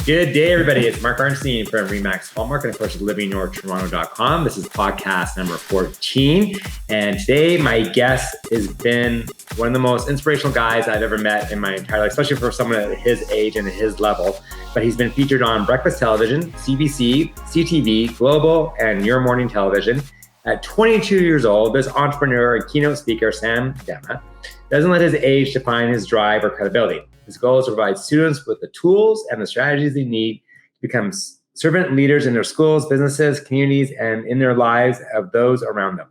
Good day, everybody. It's Mark Arnstein from Remax Hallmark and, of course, livingnorthtoronto.com. This is podcast number 14. And today, my guest has been one of the most inspirational guys I've ever met in my entire life, especially for someone at his age and at his level. But he's been featured on breakfast television, CBC, CTV, Global, and Your Morning Television. At 22 years old, this entrepreneur and keynote speaker, Sam Demma, doesn't let his age define his drive or credibility. His goal is to provide students with the tools and the strategies they need to become servant leaders in their schools, businesses, communities, and in their lives of those around them.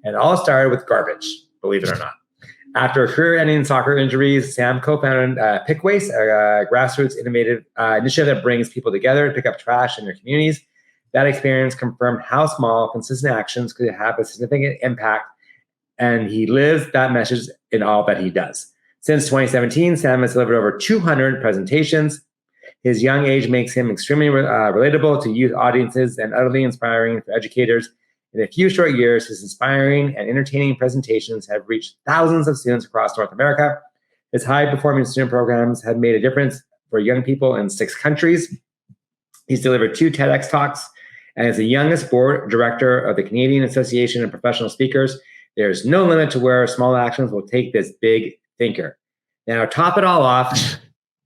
And it all started with garbage, believe it or not. After a career-ending soccer injuries, Sam co-founded Pickwaste, a grassroots innovative initiative that brings people together to pick up trash in their communities. That experience confirmed how small, consistent actions could have a significant impact, and he lives that message in all that he does. Since 2017, Sam has delivered over 200 presentations. His young age makes him extremely relatable to youth audiences and utterly inspiring for educators. In a few short years, his inspiring and entertaining presentations have reached thousands of students across North America. His high-performing student programs have made a difference for young people in 6 countries. He's delivered 2 TEDx talks and is the youngest board director of the Canadian Association of Professional Speakers. There's no limit to where small actions will take this big thinker. Now, top it all off,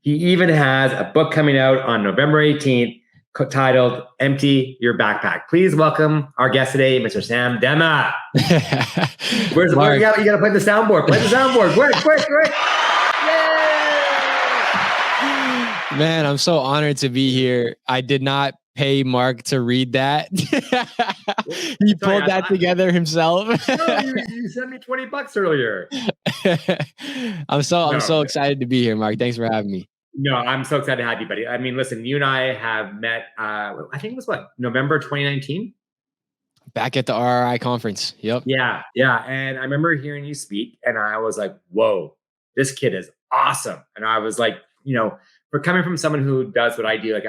he even has a book coming out on November 18th titled Empty Your Backpack. Please welcome our guest today, Mr. Sam Demma. Where's the board? You got to play the soundboard. Play the soundboard. Quick. Yay! Man, I'm so honored to be here. I did not pay Mark to read that. He pulled that together himself. No, you sent me $20 earlier. I'm so excited to be here, Mark. Thanks for having me. No, I'm so excited to have you, buddy. I mean, listen, you and I have met, I think it was November 2019? Back at the RRI conference. Yep. Yeah. And I remember hearing you speak and I was like, whoa, this kid is awesome. And I was like, for coming from someone who does what I do,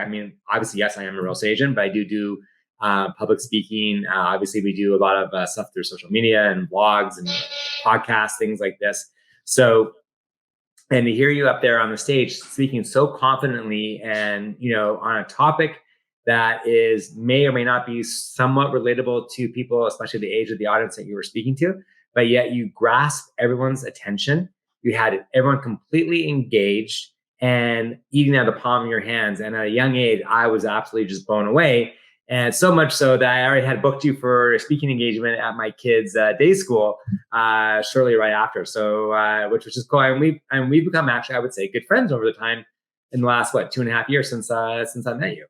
obviously, yes, I am a real estate agent, but I do public speaking. Obviously, we do a lot of stuff through social media and blogs and podcasts, things like this. So, and to hear you up there on the stage speaking so confidently and, on a topic that may or may not be somewhat relatable to people, especially the age of the audience that you were speaking to, but yet you grasp everyone's attention. You had everyone completely engaged and eating out of the palm of your hands. And at a young age, I was absolutely just blown away. And so much so that I already had booked you for a speaking engagement at my kids' day school shortly right after. So, which was just cool. And we've become actually, I would say, good friends over the time in the last, 2.5 years since I met you.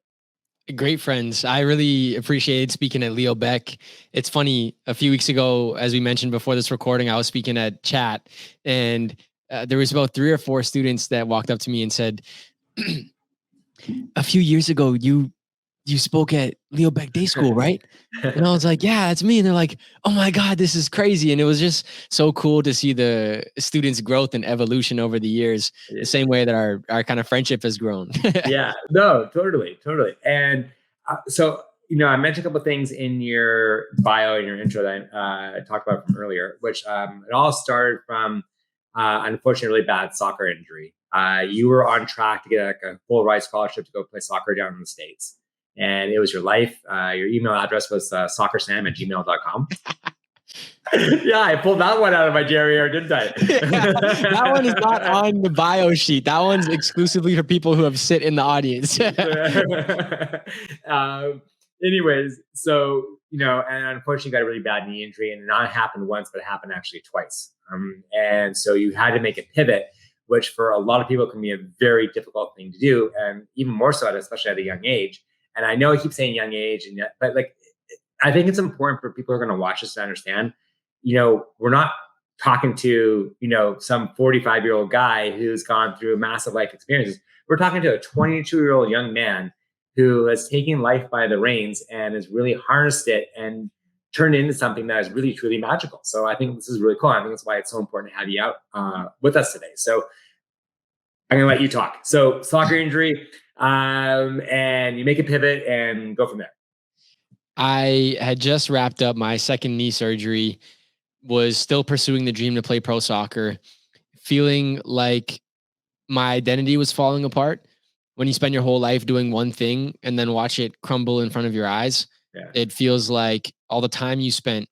Great friends. I really appreciated speaking at Leo Beck. It's funny, a few weeks ago, as we mentioned before this recording, I was speaking at Chat, and there was about 3 or 4 students that walked up to me and said, a few years ago, you spoke at Leo Beck Day School, right? And I was like, yeah, that's me. And they're like, oh my God, this is crazy. And it was just so cool to see the students' growth and evolution over the years, the same way that our kind of friendship has grown. Yeah, no, totally. And so, I mentioned a couple of things in your bio, in your intro that I talked about from earlier, which it all started from unfortunately really bad soccer injury. You were on track to get a full ride scholarship to go play soccer down in the States. And it was your life. Your email address was soccersam@gmail.com. Yeah, I pulled that one out of my derriere, didn't I? That one is not on the bio sheet. That one's exclusively for people who have sit in the audience. Anyways, so, and unfortunately got a really bad knee injury, and not happened once, but it happened actually twice. And so you had to make a pivot, which for a lot of people can be a very difficult thing to do. And even more so, especially at a young age. And I know I keep saying young age, but I think it's important for people who are going to watch this to understand, we're not talking to, some 45-year-old guy who's gone through massive life experiences. We're talking to a 22-year-old young man who has taken life by the reins and has really harnessed it and turned into something that is really, truly magical. So I think this is really cool. I think that's why it's so important to have you out with us today. So I'm going to let you talk. So soccer injury, and you make a pivot and go from there. I had just wrapped up my second knee surgery, was still pursuing the dream to play pro soccer, feeling like my identity was falling apart. when you spend your whole life doing one thing and then watch it crumble in front of your eyes, Yeah. it feels like all the time you spent,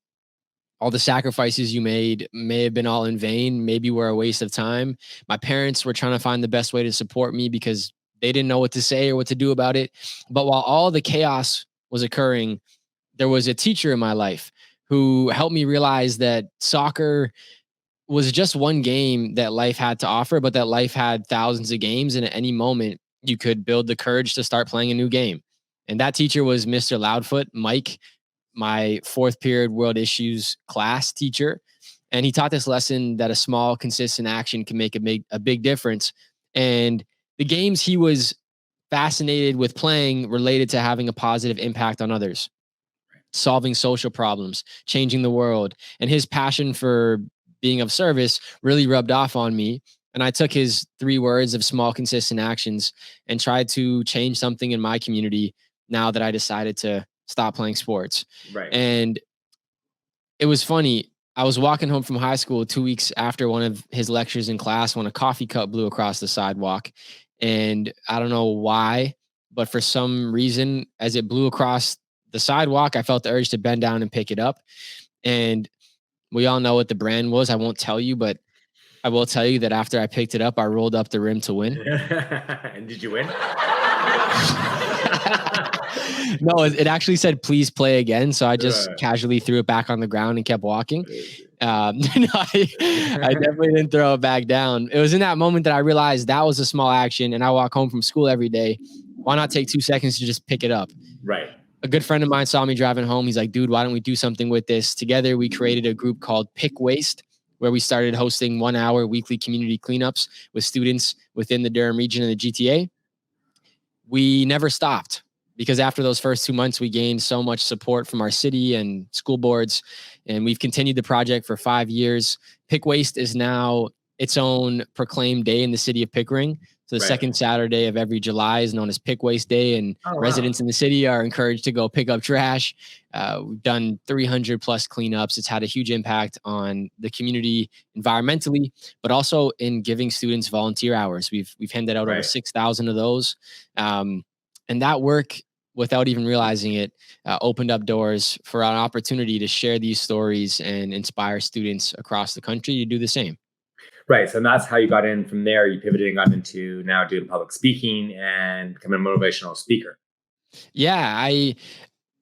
all the sacrifices you made may have been all in vain, maybe were a waste of time. My parents were trying to find the best way to support me because they didn't know what to say or what to do about it. But while all the chaos was occurring, there was a teacher in my life who helped me realize that soccer was just one game that life had to offer, but that life had thousands of games. And at any moment, you could build the courage to start playing a new game. And that teacher was Mr. Loudfoot, Mike, my fourth period world issues class teacher. And he taught this lesson that a small, consistent action can make a big difference. And the games he was fascinated with playing related to having a positive impact on others, solving social problems, changing the world. And his passion for being of service really rubbed off on me. And I took his 3 words of small, consistent actions and tried to change something in my community now that I decided to stop playing sports. Right. And it was funny. I was walking home from high school 2 weeks after one of his lectures in class when a coffee cup blew across the sidewalk. And I don't know why, but for some reason, as it blew across the sidewalk, I felt the urge to bend down and pick it up. And we all know what the brand was. I won't tell you, but I will tell you that after I picked it up, I rolled up the rim to win. And did you win? No, it actually said, please play again. So I just casually threw it back on the ground and kept walking. No, I definitely didn't throw it back down. It was in that moment that I realized that was a small action, and I walk home from school every day. Why not take 2 seconds to just pick it up? Right. A good friend of mine saw me driving home. He's like, dude, why don't we do something with this? Together, we created a group called Pick Waste, where we started hosting 1-hour weekly community cleanups with students within the Durham region and the GTA. We never stopped because after those first 2 months, we gained so much support from our city and school boards, and we've continued the project for 5 years. Pick Waste is now its own proclaimed day in the city of Pickering. So the second Saturday of every July is known as Pick Waste Day, and residents in the city are encouraged to go pick up trash. We've done 300 plus cleanups. It's had a huge impact on the community environmentally, but also in giving students volunteer hours. We've handed out over 6,000 of those, and that work, without even realizing it, opened up doors for an opportunity to share these stories and inspire students across the country to do the same. Right. So that's how you got in from there. You pivoted and got into now doing public speaking and becoming a motivational speaker. Yeah.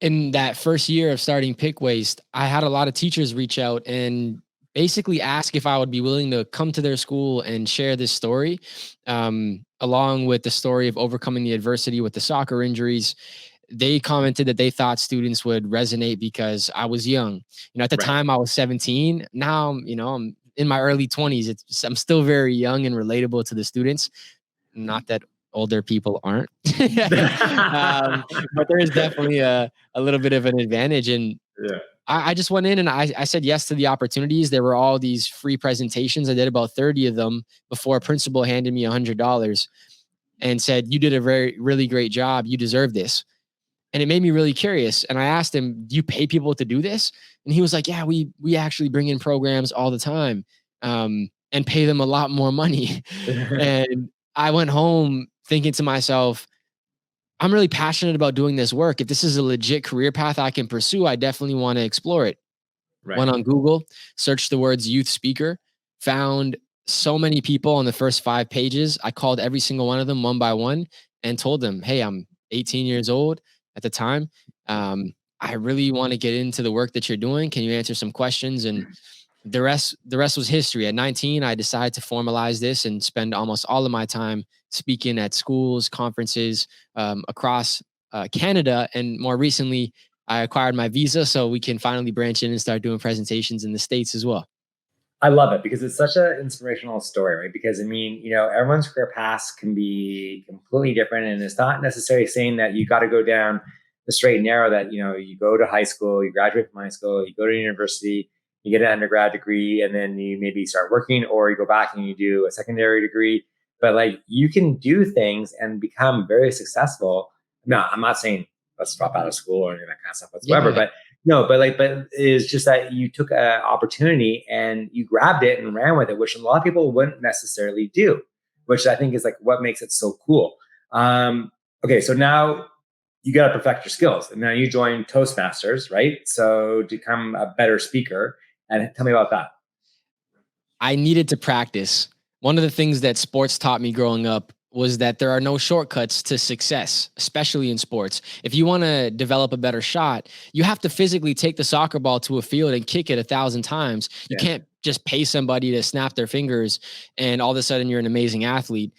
In that first year of starting Pick Waste, I had a lot of teachers reach out and basically ask if I would be willing to come to their school and share this story, along with the story of overcoming the adversity with the soccer injuries. They commented that they thought students would resonate because I was young. At the time I was 17. Now, I'm in my early 20s. I'm still very young and relatable to the students. Not that older people aren't, but there is definitely a little bit of an advantage. And I just went in and I said yes to the opportunities. There were all these free presentations. I did about 30 of them before a principal handed me $100 and said, you did a really great job. You deserve this. And it made me really curious. And I asked him, do you pay people to do this? And he was like, yeah, we actually bring in programs all the time, and pay them a lot more money. And I went home thinking to myself, I'm really passionate about doing this work. If this is a legit career path I can pursue, I definitely want to explore it. Went on Google, searched the words youth speaker, found so many people on the first 5 pages. I called every single one of them one by one and told them, hey, I'm 18 years old at the time. I really want to get into the work that you're doing. Can you answer some questions? And the rest was history. At 19, I decided to formalize this and spend almost all of my time speaking at schools, conferences, across Canada. And more recently, I acquired my visa so we can finally branch in and start doing presentations in the States as well. I love it because it's such an inspirational story, right? Because everyone's career paths can be completely different, and it's not necessarily saying that you got to go down the straight and narrow that, you go to high school, you graduate from high school, you go to university, you get an undergrad degree, and then you maybe start working, or you go back and you do a secondary degree. But like, you can do things and become very successful. No, I'm not saying let's drop out of school or any of that kind of stuff whatsoever, but it's just that you took an opportunity and you grabbed it and ran with it, which a lot of people wouldn't necessarily do, which I think is like what makes it so cool. Okay, so now you got to perfect your skills, and now you join Toastmasters, right? So to become a better speaker, and tell me about that. I needed to practice. One of the things that sports taught me growing up was that there are no shortcuts to success, especially in sports. If you want to develop a better shot, you have to physically take the soccer ball to a field and kick it 1,000 times. You Yeah. can't just pay somebody to snap their fingers and all of a sudden you're an amazing athlete.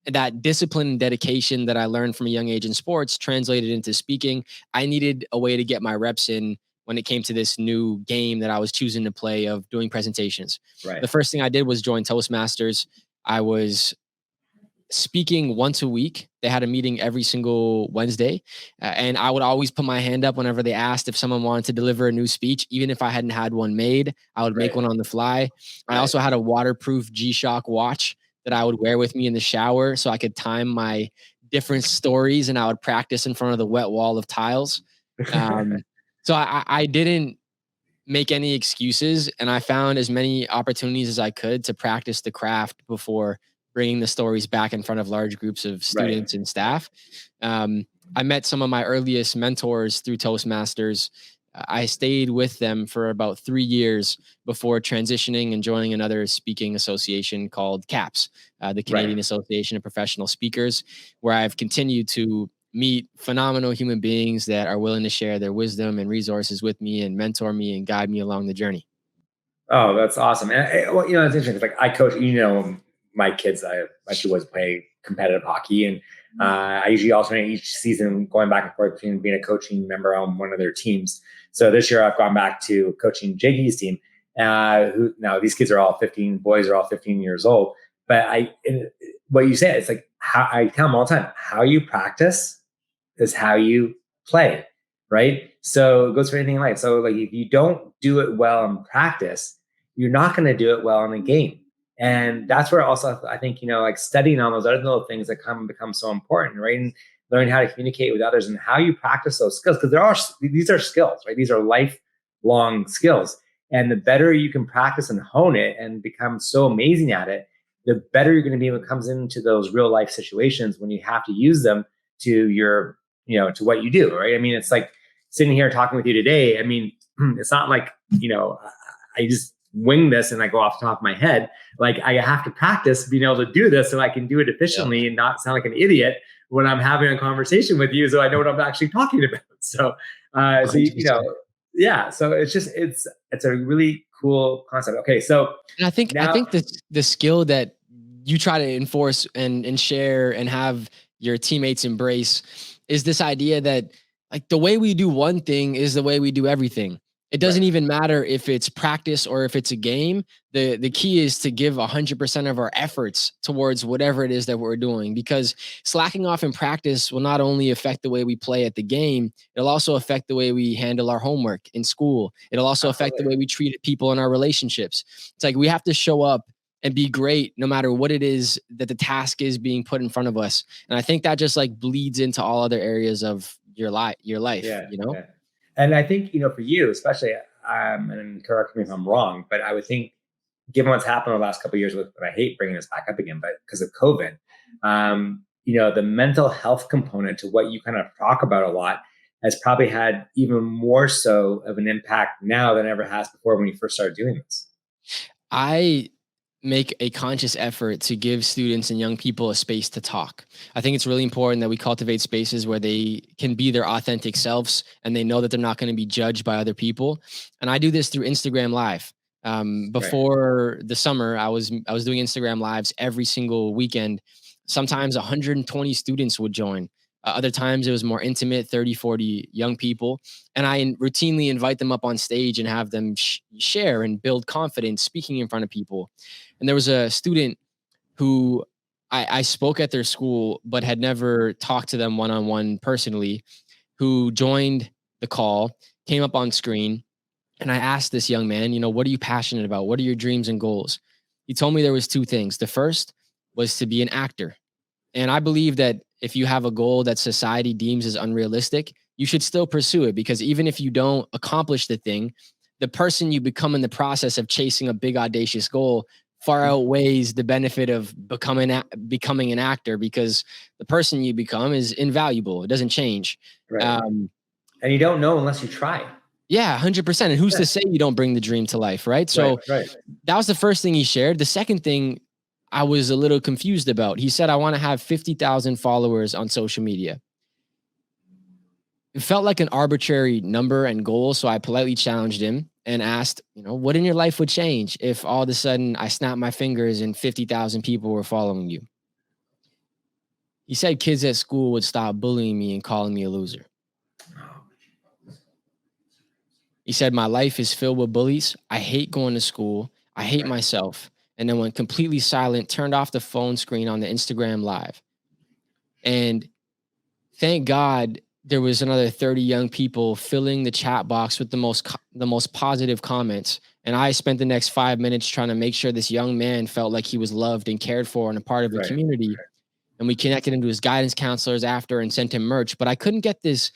That discipline and dedication that I learned from a young age in sports translated into speaking. I needed a way to get my reps in when it came to this new game that I was choosing to play of doing presentations. Right. The first thing I did was join Toastmasters. I was speaking once a week. They had a meeting every single Wednesday. And I would always put my hand up whenever they asked if someone wanted to deliver a new speech. Even if I hadn't had one made, I would make Right. one on the fly. I Right. also had a waterproof G-Shock watch that I would wear with me in the shower so I could time my different stories and I would practice in front of the wet wall of tiles. Um, so I didn't make any excuses, and I found as many opportunities as I could to practice the craft before bringing the stories back in front of large groups of Right. students and staff. I met some of my earliest mentors through Toastmasters. I stayed with them for about 3 years before transitioning and joining another speaking association called CAPS, the Canadian Right. Association of Professional Speakers, where I've continued to meet phenomenal human beings that are willing to share their wisdom and resources with me and mentor me and guide me along the journey. Oh, that's awesome. And well, it's interesting. It's like I coach, my kids, my two boys play competitive hockey. And I usually alternate each season going back and forth between being a coaching member on one of their teams. So this year I've gone back to coaching Jakey's team, who now these kids are all 15, boys are all 15 years old. But what you said, it's like how I tell them all the time, how you practice is how you play, right? So it goes for anything in life. So like if you don't do it well in practice, you're not going to do it well in a game. And that's where also I think, like studying on those other little things that become so important, right? And learning how to communicate with others and how you practice those skills. Because these are skills, right? These are lifelong skills. And the better you can practice and hone it and become so amazing at it, the better you're going to be when it comes into those real life situations when you have to use them to your to what you do, right? I mean, it's like sitting here talking with you today. I mean, it's not like, I just wing this and I go off the top of my head. Like I have to practice being able to do this so I can do it efficiently and not sound like an idiot when I'm having a conversation with you. So I know what I'm actually talking about. So, yeah. So it's a really cool concept. Okay. So And I think the skill that you try to enforce and share and have your teammates embrace is this idea that like the way we do one thing is the way we do everything. It doesn't right. even matter if it's practice or if it's a game. The key is to give 100% of our efforts towards whatever it is that we're doing, because slacking off in practice will not only affect the way we play at the game, it'll also affect the way we handle our homework in school. It'll also affect the way we treat people in our relationships. It's like we have to show up and be great no matter what it is that the task is being put in front of us. And I think that just like bleeds into all other areas of your life, Yeah. Yeah. And I think, for you, especially, and correct me if I'm wrong, but I would think, given what's happened in the last couple of years and I hate bringing this back up again, but because of COVID, the mental health component to what you kind of talk about a lot has probably had even more so of an impact now than ever has before when you first started doing this. I make a conscious effort to give students and young people a space to talk. I think it's really important that we cultivate spaces where they can be their authentic selves and they know that they're not going to be judged by other people. And I do this through Instagram Live. Before the summer, I was doing Instagram Lives every single weekend. Sometimes 120 students would join. Other times it was more intimate, 30, 40 young people. And I routinely invite them up on stage and have them share and build confidence speaking in front of people. And there was a student who I spoke at their school, but had never talked to them one-on-one personally, who joined the call, came up on screen. And I asked this young man, what are you passionate about? What are your dreams and goals? He told me there was two things. The first was to be an actor. And I believe that if you have a goal that society deems as unrealistic, you should still pursue it, because even if you don't accomplish the thing, the person you become in the process of chasing a big audacious goal far outweighs the benefit of becoming an actor, because the person you become is invaluable. It doesn't change. Right. And you don't know unless you try. Yeah, 100%. And who's to say you don't bring the dream to life, right? So that was the first thing he shared. The second thing I was a little confused about, he said, I want to have 50,000 followers on social media. It felt like an arbitrary number and goal. So I politely challenged him and asked, what in your life would change if all of a sudden I snapped my fingers and 50,000 people were following you? He said kids at school would stop bullying me and calling me a loser. He said, my life is filled with bullies. I hate going to school. I hate myself. And then went completely silent, turned off the phone screen on the Instagram live. And thank God there was another 30 young people filling the chat box with the most positive comments. And I spent the next 5 minutes trying to make sure this young man felt like he was loved and cared for and a part of the community. And we connected him to his guidance counselors after and sent him merch. But I couldn't get this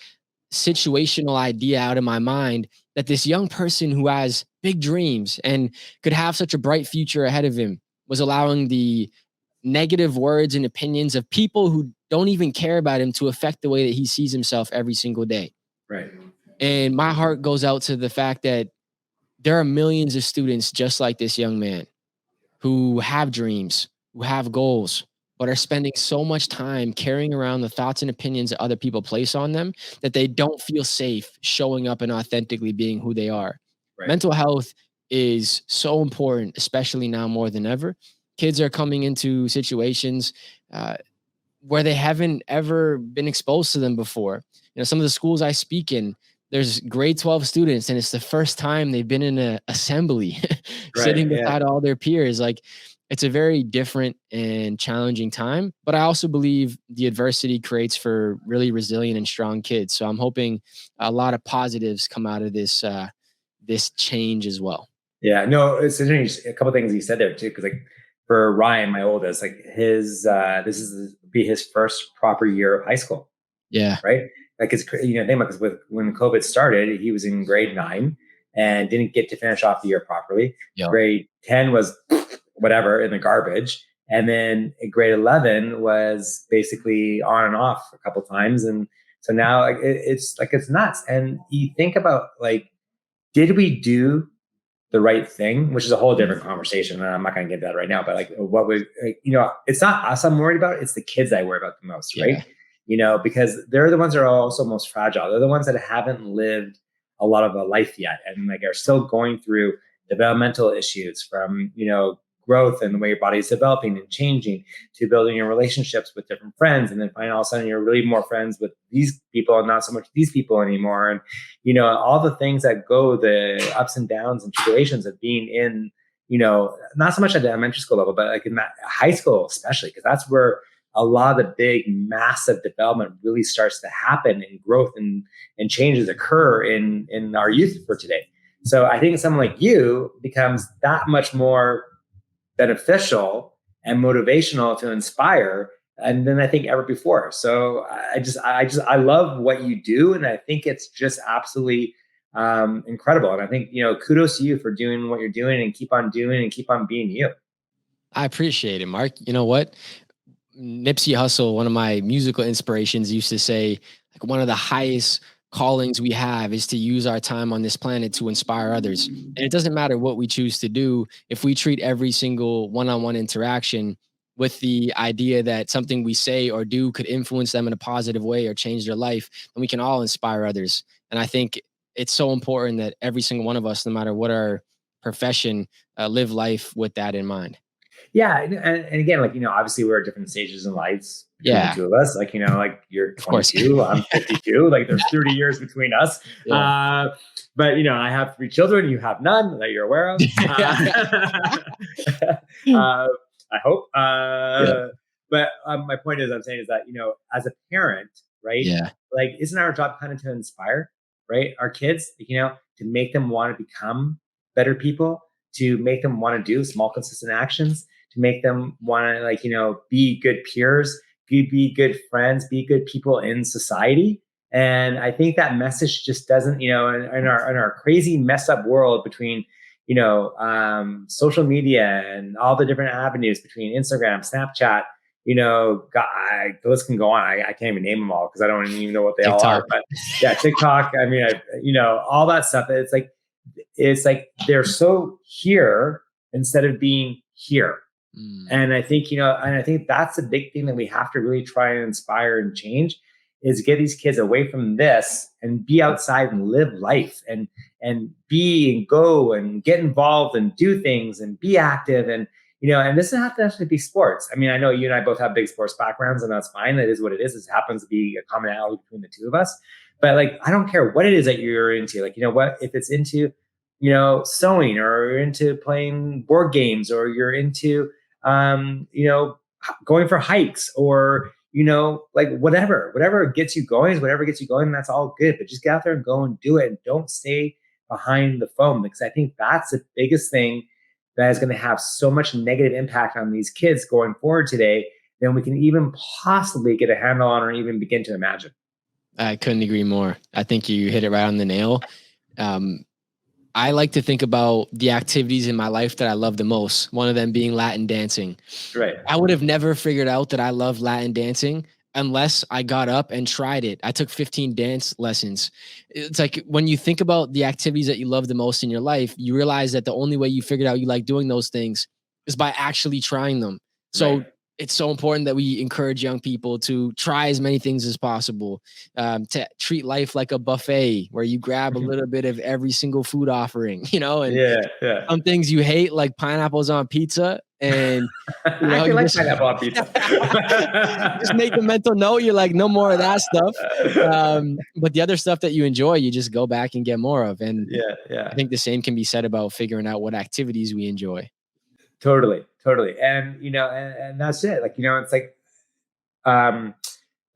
situational idea out of my mind that this young person who has big dreams and could have such a bright future ahead of him was allowing the negative words and opinions of people who don't even care about him to affect the way that he sees himself every single day. Right. And my heart goes out to the fact that there are millions of students just like this young man who have dreams, who have goals, but are spending so much time carrying around the thoughts and opinions that other people place on them that they don't feel safe showing up and authentically being who they are. Right. Mental health is so important, especially now more than ever. Kids are coming into situations where they haven't ever been exposed to them before. Some of the schools I speak in, there's grade 12 students, and it's the first time they've been in an assembly sitting beside all their peers. Like, it's a very different and challenging time, but I also believe the adversity creates for really resilient and strong kids. So I'm hoping a lot of positives come out of this change as well. Yeah, no, it's interesting. A couple of things you said there too, because like for Ryan, my oldest, like this is be his first proper year of high school. Yeah. Right. Like it's think about, because when COVID started, he was in grade 9 and didn't get to finish off the year properly. Yep. Grade 10 was whatever in the garbage. And then grade 11 was basically on and off a couple times. And so now it's nuts. And you think about, like, did we do the right thing, which is a whole different conversation. And I'm not going to get that right now, but like what we, it's not us I'm worried about. It's the kids I worry about the most, right? Because they're the ones that are also most fragile. They're the ones that haven't lived a lot of a life yet. And like are still going through developmental issues from, growth and the way your body is developing and changing, to building your relationships with different friends. And then finally, all of a sudden you're really more friends with these people and not so much these people anymore. And, all the things that go, the ups and downs and tribulations of being in, not so much at the elementary school level, but like in that high school, especially, because that's where a lot of the big, massive development really starts to happen, and growth and changes occur in our youth for today. So I think someone like you becomes that much more beneficial and motivational to inspire, and then I think ever before. So I love what you do, and I think it's just absolutely incredible. And I think kudos to you for doing what you're doing, and keep on doing and keep on being you. I appreciate it, Mark. You know what? Nipsey Hussle, one of my musical inspirations, used to say, like, one of the highest callings we have is to use our time on this planet to inspire others. And it doesn't matter what we choose to do. If we treat every single one-on-one interaction with the idea that something we say or do could influence them in a positive way or change their life, then we can all inspire others. And I think it's so important that every single one of us, no matter what our profession, live life with that in mind. Yeah. And again, like, obviously we're at different stages in lives between the two of us. Like, like you're 22, I'm 52, like there's 30 years between us. Yeah. But, I have 3 children, you have none that you're aware of. I hope. But my point is, I'm saying is that, as a parent, right? Yeah. Like, isn't our job kind of to inspire, right? Our kids, to make them want to become better people, to make them want to do small, consistent actions, to make them want to, be good peers, be good friends, be good people in society. And I think that message just doesn't, in our crazy messed up world between, social media and all the different avenues between Instagram, Snapchat, the list can go on. I can't even name them all because I don't even know what they all TikTok. are. But yeah, TikTok. I mean, all that stuff. It's like they're so here instead of being here. And I think, that's a big thing that we have to really try and inspire and change is get these kids away from this and be outside and live life and be and go and get involved and do things and be active. And this doesn't have to actually be sports. I mean, I know you and I both have big sports backgrounds, and that's fine. That is what it is. It happens to be a commonality between the two of us. But like, I don't care what it is that you're into. Like, if it's into, sewing, or you're into playing board games, or you're into, going for hikes, or, like whatever gets you going, that's all good. But just get out there and go and do it, and don't stay behind the phone, because I think that's the biggest thing that is going to have so much negative impact on these kids going forward today than we can even possibly get a handle on or even begin to imagine. I couldn't agree more. I think you hit it right on the nail. I like to think about the activities in my life that I love the most, one of them being Latin dancing. Right. I would have never figured out that I love Latin dancing unless I got up and tried it. I took 15 dance lessons. It's like when you think about the activities that you love the most in your life, you realize that the only way you figured out you like doing those things is by actually trying them. So it's so important that we encourage young people to try as many things as possible, to treat life like a buffet where you grab a little bit of every single food offering, and some things you hate, like pineapples on pizza. And I actually like pineapple on pizza. Just make a mental note. You're like, no more of that stuff. But the other stuff that you enjoy, you just go back and get more of. And I think the same can be said about figuring out what activities we enjoy. Totally. And, and that's it. Like, it's like,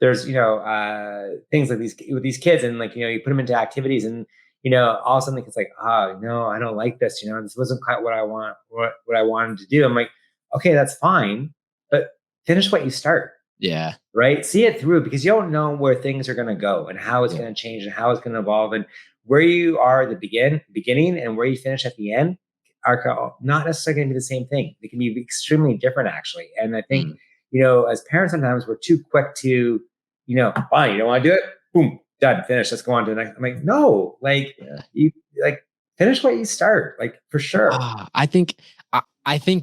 there's, things like with these kids, and like, you put them into activities, and, all of a sudden it's like, I don't like this, this wasn't quite what I want, what I wanted to do. I'm like, okay, that's fine, but finish what you start. Yeah. Right. See it through, because you don't know where things are going to go and how it's going to change and how it's going to evolve, and where you are at the beginning and where you finish at the end are not necessarily going to be the same thing. They can be extremely different, actually. And I think, as parents, sometimes we're too quick to, fine, you don't want to do it? Boom, done, finished. Let's go on to the next. I'm like, no, like you finish what you start, like, for sure. I think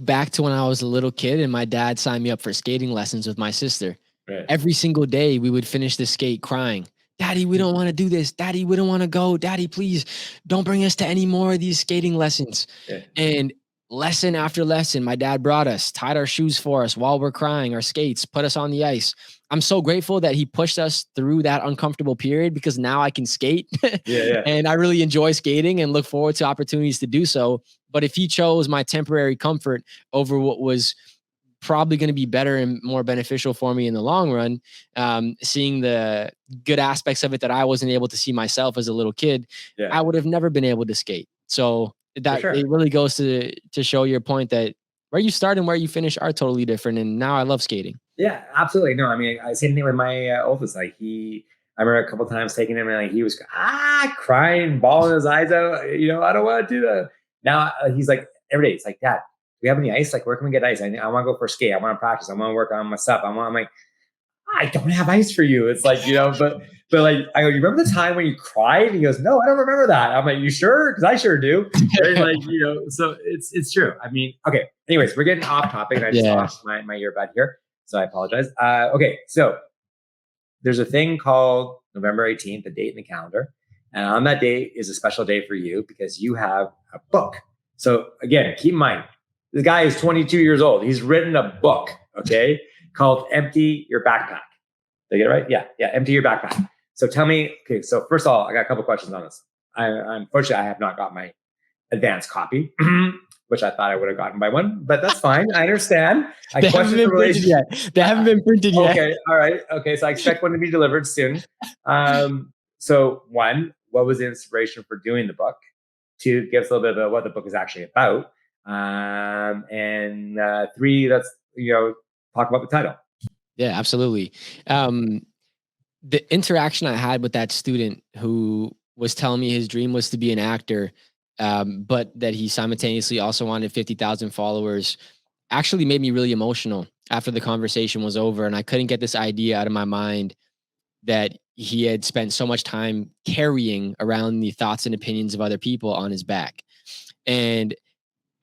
back to when I was a little kid and my dad signed me up for skating lessons with my sister. Right. Every single day we would finish the skate crying. Daddy, we don't want to do this. Daddy, we don't want to go. Daddy, please don't bring us to any more of these skating lessons. Yeah. And lesson after lesson, my dad brought us, tied our shoes for us while we're crying, our skates, put us on the ice. I'm so grateful that he pushed us through that uncomfortable period, because now I can skate. And I really enjoy skating and look forward to opportunities to do so. But if he chose my temporary comfort over what was probably going to be better and more beneficial for me in the long run, seeing the good aspects of it that I wasn't able to see myself as a little kid, I would have never been able to skate. So that it really goes to show your point that where you start and where you finish are totally different. And now I love skating. Yeah, absolutely. No, I mean, same thing with my oldest. Like I remember a couple of times taking him, and like he was crying, bawling his eyes out. I don't want to do that. Now he's like, every day, it's like, Dad, do we have any ice? Like, where can we get ice? I want to go for a skate. I want to practice. I want to work on my stuff. I'm like, I don't have ice for you. It's like, but like, I go, you remember the time when you cried? And he goes, no, I don't remember that. I'm like, you sure? Because I sure do. And like, so it's true. I mean, okay. Anyways, we're getting off topic, and I just lost my earbud here, so I apologize. Okay, so there's a thing called November 18th, a date in the calendar, and on that day is a special day for you because you have a book. So again, keep in mind, this guy is 22 years old. He's written a book, okay, called Empty Your Backpack. Did I get it right? Yeah, Empty Your Backpack. So tell me, okay, so first of all, I got a couple questions on this. Unfortunately, I have not got my advanced copy, which I thought I would have gotten by one, but that's fine. I understand. They haven't been printed yet. They haven't been printed yet. Okay, all right. Okay, so I expect one to be delivered soon. So one, what was the inspiration for doing the book? Two, give us a little bit about what the book is actually about. And three, let's talk about the title. Yeah, absolutely. The interaction I had with that student who was telling me his dream was to be an actor, but that he simultaneously also wanted 50,000 followers, actually made me really emotional after the conversation was over. And I couldn't get this idea out of my mind that he had spent so much time carrying around the thoughts and opinions of other people on his back. And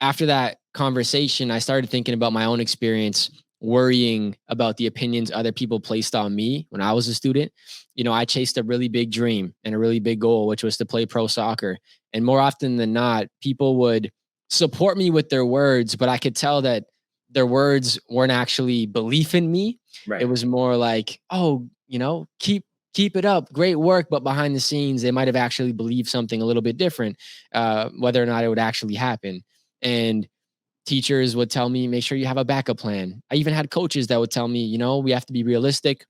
after that conversation, I started thinking about my own experience, worrying about the opinions other people placed on me when I was a student. I chased a really big dream and a really big goal, which was to play pro soccer. And more often than not, people would support me with their words, but I could tell that their words weren't actually belief in me. It Right. was more like, oh, keep it up, great work. But behind the scenes, they might have actually believed something a little bit different, whether or not it would actually happen. And teachers would tell me, make sure you have a backup plan. I even had coaches that would tell me, we have to be realistic.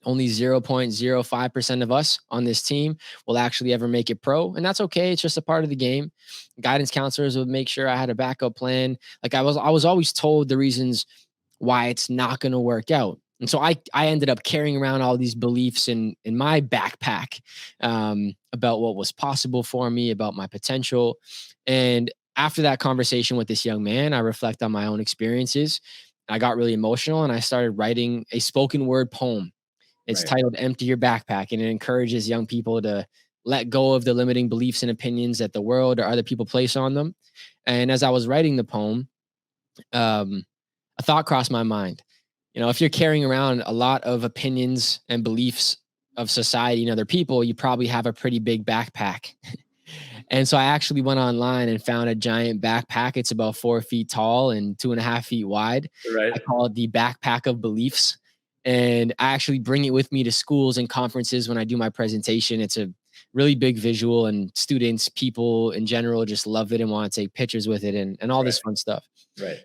Only 0.05% of us on this team will actually ever make it pro. And that's okay. It's just a part of the game. Guidance counselors would make sure I had a backup plan. Like I was always told the reasons why it's not going to work out. And so I ended up carrying around all these beliefs in my backpack, about what was possible for me, about my potential. And after that conversation with this young man, I reflect on my own experiences. I got really emotional and I started writing a spoken word poem. It's Right. titled Empty Your Backpack, and it encourages young people to let go of the limiting beliefs and opinions that the world or other people place on them. And as I was writing the poem, um, a thought crossed my mind. If you're carrying around a lot of opinions and beliefs of society and other people, you probably have a pretty big backpack. And so I actually went online and found a giant backpack. It's about 4 feet tall and 2.5 feet wide. Right. I call it the backpack of beliefs. And I actually bring it with me to schools and conferences when I do my presentation. It's a really big visual, and students, people in general, just love it and want to take pictures with it and all Right. this fun stuff. Right.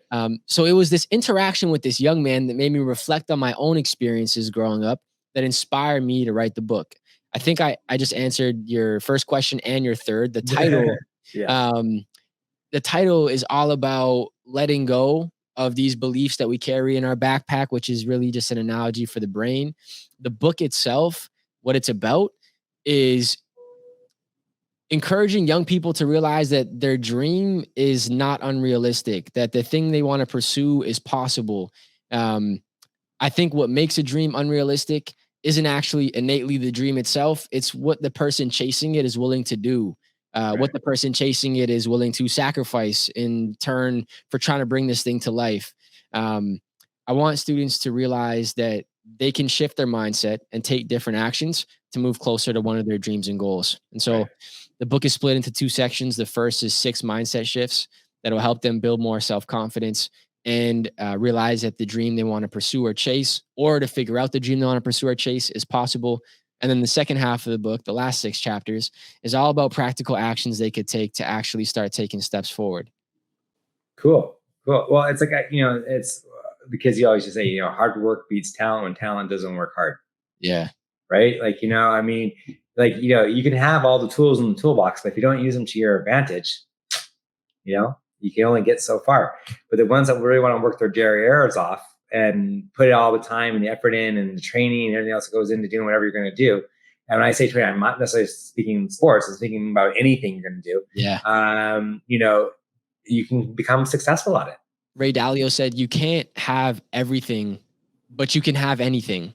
So it was this interaction with this young man that made me reflect on my own experiences growing up that inspired me to write the book. I think I just answered your first question and your third. The title, Yeah. um, the title is all about letting go of these beliefs that we carry in our backpack, which is really just an analogy for the brain. The book itself, what it's about, is encouraging young people to realize that their dream is not unrealistic, that the thing they want to pursue is possible. Um, I think what makes a dream unrealistic isn't actually innately the dream itself. It's what the person chasing it is willing to do, Right. what the person chasing it is willing to sacrifice in turn for trying to bring this thing to life. Um, I want students to realize that they can shift their mindset and take different actions to move closer to one of their dreams and goals. And Right. so the book is split into two sections. The first is 6 mindset shifts that will help them build more self confidence and realize that the dream they want to pursue or chase, or to figure out the dream they want to pursue or chase, is possible. And then the second half of the book, the last 6 chapters, is all about practical actions they could take to actually start taking steps forward. Cool. Cool. Well, it's like, it's because you always just say, hard work beats talent when talent doesn't work hard. Yeah. Right. Like, I mean, like, you can have all the tools in the toolbox, but if you don't use them to your advantage, you can only get so far. But the ones that really want to work their derrieres off and put all the time and the effort in and the training and everything else that goes into doing whatever you're going to do. And when I say training, I'm not necessarily speaking sports, I'm speaking about anything you're going to do. Yeah. You can become successful at it. Ray Dalio said, you can't have everything, but you can have anything.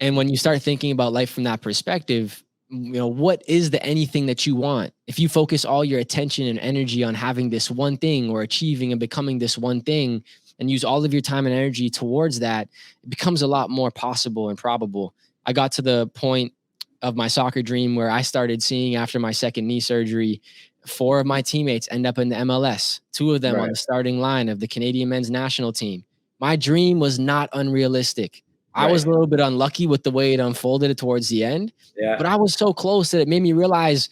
And when you start thinking about life from that perspective, what is the anything that you want? If you focus all your attention and energy on having this one thing or achieving and becoming this one thing and use all of your time and energy towards that, it becomes a lot more possible and probable. I got to the point of my soccer dream where I started seeing, after my second knee surgery, 4 of my teammates end up in the MLS, 2 of them on Right. the starting line of the Canadian men's national team. My dream was not unrealistic. I was a little bit unlucky with the way it unfolded towards the end, but I was so close that it made me realize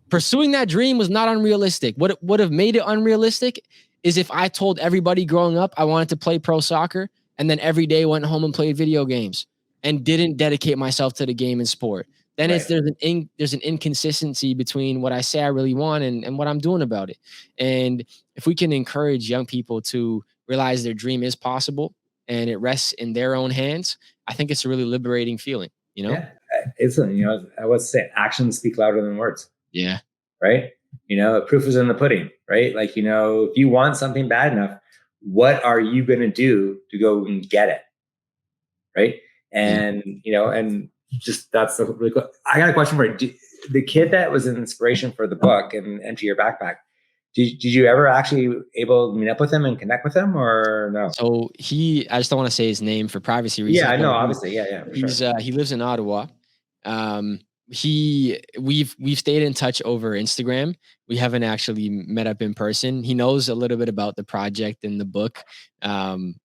pursuing that dream was not unrealistic. What would have made it unrealistic is if I told everybody growing up I wanted to play pro soccer and then every day went home and played video games and didn't dedicate myself to the game and sport. Then there's an inconsistency between what I say I really want and what I'm doing about it. And if we can encourage young people to realize their dream is possible and it rests in their own hands, I think it's a really liberating feeling, Yeah. It's, I would say actions speak louder than words. Yeah. Right. proof is in the pudding, right? Like, if you want something bad enough, what are you going to do to go and get it? Right. Yeah. And just that's the really cool. I got a question for you. The kid that was an inspiration for the book and Enter Your Backpack, did you ever actually able to meet up with him and connect with him or no? So I just don't want to say his name for privacy Yeah, reasons. I But know, obviously. Yeah, for sure. he lives in Ottawa. Um, we've stayed in touch over Instagram. We haven't actually met up in person. He knows a little bit about the project and the book,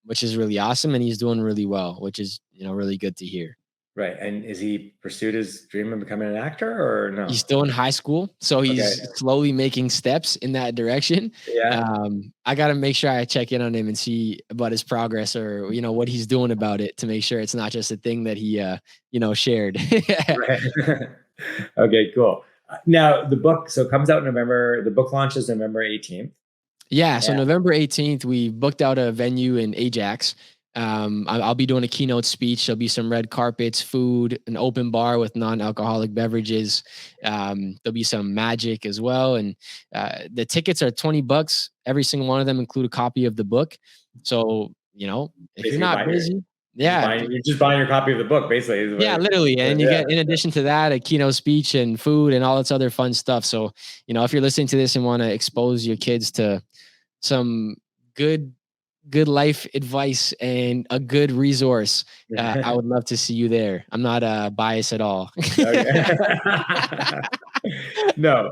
which is really awesome, and he's doing really well, which is really good to hear. Right. And is he pursued his dream of becoming an actor or no? He's still in high school, so Okay. he's slowly making steps in that direction. Yeah. I got to make sure I check in on him and see about his progress or what he's doing about it to make sure it's not just a thing that he shared. Right. Okay, cool. Now the book comes out in November. The book launches November 18th. Yeah, so November 18th, we booked out a venue in Ajax. I'll be doing a keynote speech. There'll be some red carpets, food, an open bar with non-alcoholic beverages. There'll be some magic as well. And the tickets are $20. Every single one of them include a copy of the book. So, if Basically you're not busy, you're just buying your copy of the book, basically. Yeah, literally. And you get, in addition to that, a keynote speech and food and all this other fun stuff. So, if you're listening to this and want to expose your kids to some good life advice and a good resource, I would love to see you there. I'm not biased at all. No.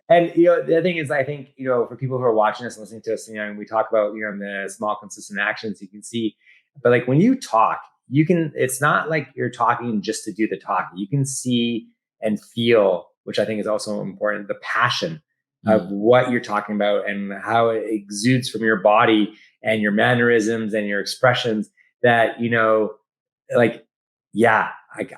And the thing is, I think, for people who are watching us and listening to us, and we talk about, the small, consistent actions you can see, but like when you talk, it's not like you're talking just to do the talking. You can see and feel, which I think is also important, the passion of what you're talking about and how it exudes from your body and your mannerisms and your expressions that, like, yeah,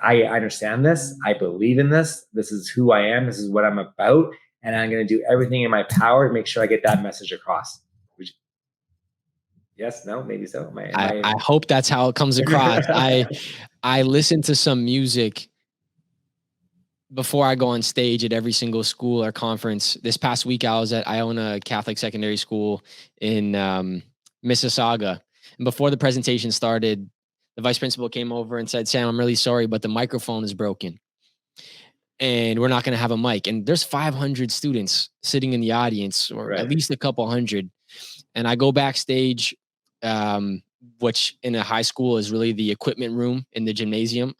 I understand this. I believe in this. This is who I am. This is what I'm about. And I'm going to do everything in my power to make sure I get that message across. Yes, no, maybe so. I hope that's how it comes across. I listen to some music before I go on stage at every single school or conference. This past week, I own a Catholic secondary school in Mississauga. And before the presentation started, the vice principal came over and said, "Sam, I'm really sorry, but the microphone is broken and we're not going to have a mic." And there's 500 students sitting in the audience, or at least a couple hundred. And I go backstage, which in a high school is really the equipment room in the gymnasium.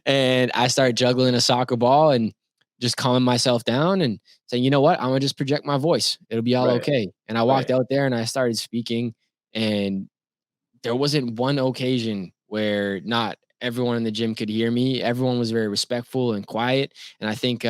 And I started juggling a soccer ball and just calming myself down and saying, you know what, I'm going to just project my voice. It'll be all okay. And I walked out there and I started speaking, and there wasn't one occasion where not everyone in the gym could hear me. Everyone was very respectful and quiet. And I think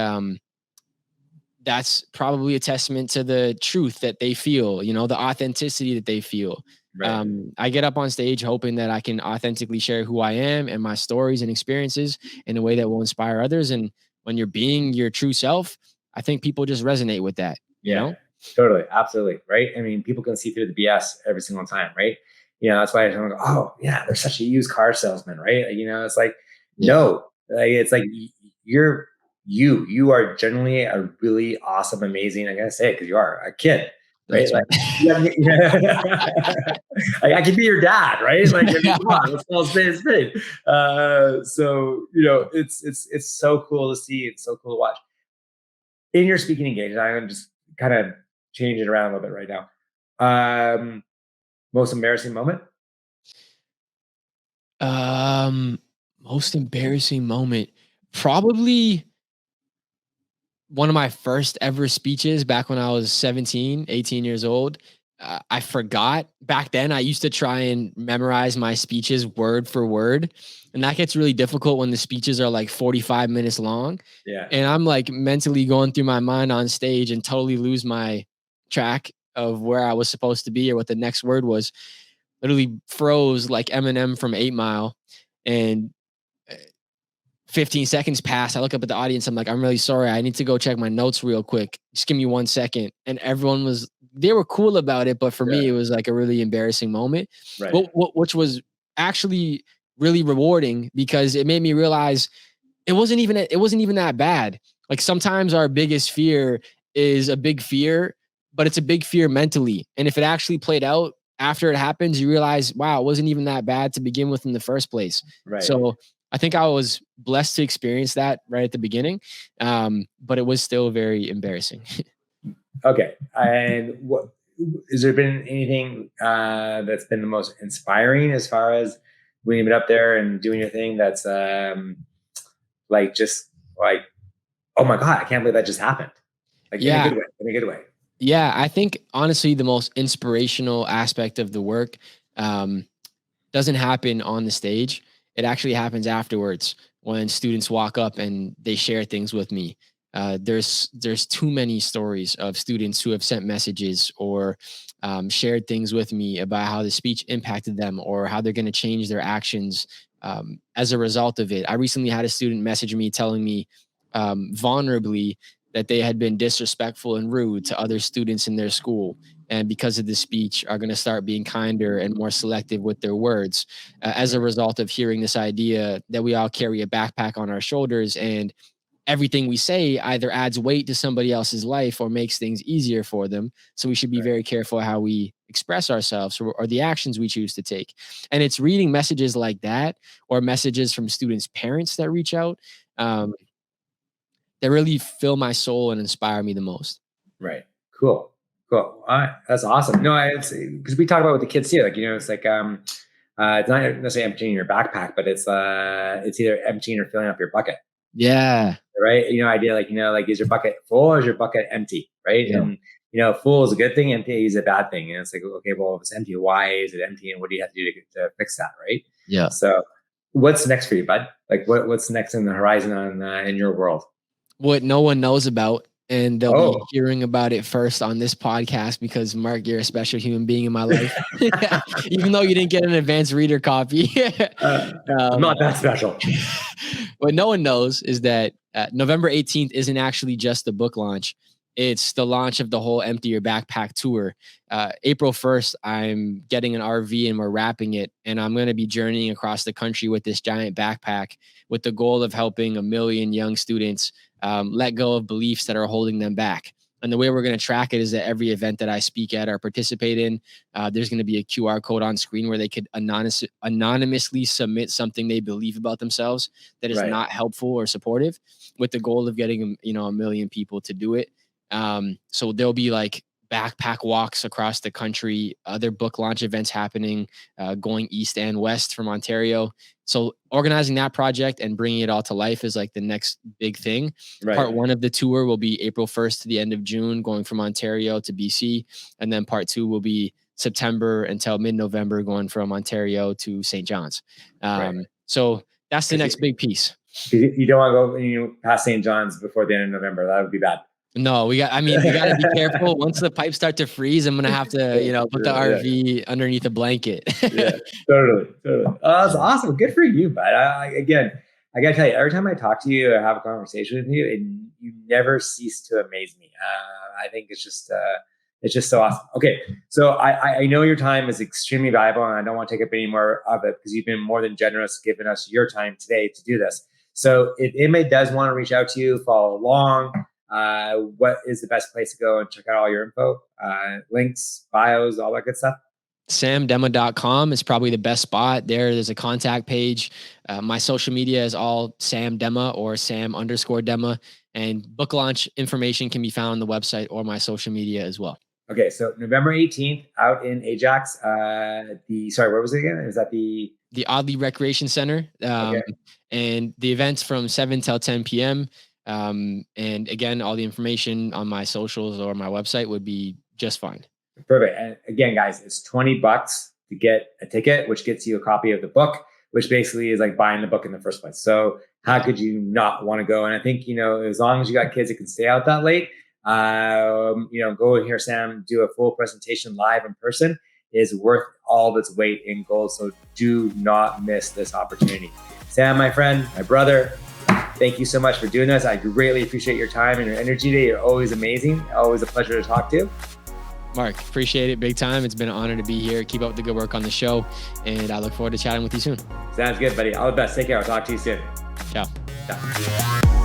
that's probably a testament to the truth that they feel, the authenticity that they feel. Right. I get up on stage hoping that I can authentically share who I am and my stories and experiences in a way that will inspire others. And when you're being your true self, I think people just resonate with that. You know? Totally. Absolutely. Right. I mean, people can see through the BS every single time. Right. That's why I go, oh yeah, they're such a used car salesman. Right. It's like, no, it's like you are generally a really awesome, amazing, I gotta say it because you are a kid, right? Like, like, I can be your dad, right? Like, come on, let's call it spade. So it's so cool to see. It's so cool to watch. In your speaking engagement, I'm gonna just kind of change it around a little bit right now. Most embarrassing moment? Most embarrassing moment. Probably one of my first ever speeches back when I was 17, 18 years old. I forgot. Back then, I used to try and memorize my speeches word for word. And that gets really difficult when the speeches are like 45 minutes long. Yeah. And I'm like mentally going through my mind on stage and totally lose my track of where I was supposed to be or what the next word was. Literally froze like Eminem from 8 Mile. And 15 seconds pass. I look up at the audience. I'm like, I'm really sorry. I need to go check my notes real quick. Just give me 1 second. And everyone they were cool about it. But for me, it was like a really embarrassing moment, which was actually really rewarding because it made me realize it wasn't even that bad. Like sometimes our biggest fear is a big fear, but it's a big fear mentally. And if it actually played out after it happens, you realize, wow, it wasn't even that bad to begin with in the first place. Right. So I think I was blessed to experience that right at the beginning, but it was still very embarrassing. Okay. And what has there been anything that's been the most inspiring as far as when you've been up there and doing your thing? That's like just like, oh my God, I can't believe that just happened. Like in a Yeah. good way. In a good way. Yeah. I think honestly, the most inspirational aspect of the work doesn't happen on the stage. It actually happens afterwards when students walk up and they share things with me. There's too many stories of students who have sent messages or shared things with me about how the speech impacted them or how they're going to change their actions as a result of it. I recently had a student message me telling me vulnerably that they had been disrespectful and rude to other students in their school, and because of the speech are going to start being kinder and more selective with their words as a result of hearing this idea that we all carry a backpack on our shoulders, and everything we say either adds weight to somebody else's life or makes things easier for them. So we should be very careful how we express ourselves or the actions we choose to take. And it's reading messages like that or messages from students' parents that reach out that really fill my soul and inspire me the most. Right. Cool. Cool. All right. That's awesome. No, it's because we talk about with the kids too. Like, it's like, it's not necessarily emptying your backpack, but it's either emptying or filling up your bucket. Yeah. Right. Idea like, is your bucket full or is your bucket empty? Right. Yeah. And, full is a good thing. Empty is a bad thing. And it's like, okay, well, if it's empty, why is it empty? And what do you have to do to fix that? Right. Yeah. So what's next for you, bud? Like what's next in the horizon in your world? What no one knows about, and they'll be hearing about it first on this podcast because Mark, you're a special human being in my life. Even though you didn't get an advanced reader copy. I'm not that special. What no one knows is that November 18th isn't actually just the book launch. It's the launch of the whole Empty Your Backpack tour. April 1st, I'm getting an RV and we're wrapping it. And I'm going to be journeying across the country with this giant backpack with the goal of helping 1 million young students let go of beliefs that are holding them back. And the way we're going to track it is that every event that I speak at or participate in, there's going to be a QR code on screen where they could anonymously submit something they believe about themselves that is not helpful or supportive, with the goal of getting 1 million people to do it. So there'll be like backpack walks across the country, other book launch events happening, going east and west from Ontario. So organizing that project and bringing it all to life is like the next big thing. Right. Part 1 of the tour will be April 1st to the end of June, going from Ontario to BC. And then part 2 will be September until mid-November, going from Ontario to St. John's. So that's the next big piece. You don't want to go past St. John's before the end of November. That would be bad. No, we got to be careful. Once the pipes start to freeze, I'm going to have to, put the RV underneath a blanket. Yeah, totally. Oh, that's awesome. Good for you, bud. I got to tell you, every time I talk to you or have a conversation with you, and you never cease to amaze me. I think it's just so awesome. Okay. So I know your time is extremely valuable and I don't want to take up any more of it because you've been more than generous giving us your time today to do this. So if anybody does want to reach out to you, follow along, what is the best place to go and check out all your info, links, bios, all that good stuff? SamDemma.com is probably the best spot. There's a contact page. My social media is all Sam Demma or Sam_Demma, and book launch information can be found on the website or my social media as well. Okay. So November 18th out in Ajax, where was it again? Is that the Audley Recreation Center? And the event's from 7 till 10 p.m. And again, all the information on my socials or my website would be just fine. Perfect. And again, guys, it's $20 to get a ticket, which gets you a copy of the book, which basically is like buying the book in the first place. So how could you not want to go? And I think, as long as you got kids that can stay out that late, go and hear Sam do a full presentation live in person is worth all of its weight in gold. So do not miss this opportunity. Sam, my friend, my brother, thank you so much for doing this. I greatly appreciate your time and your energy today. You're always amazing. Always a pleasure to talk to. Mark, appreciate it big time. It's been an honor to be here. Keep up the good work on the show. And I look forward to chatting with you soon. Sounds good, buddy. All the best. Take care. I'll talk to you soon. Ciao. Ciao.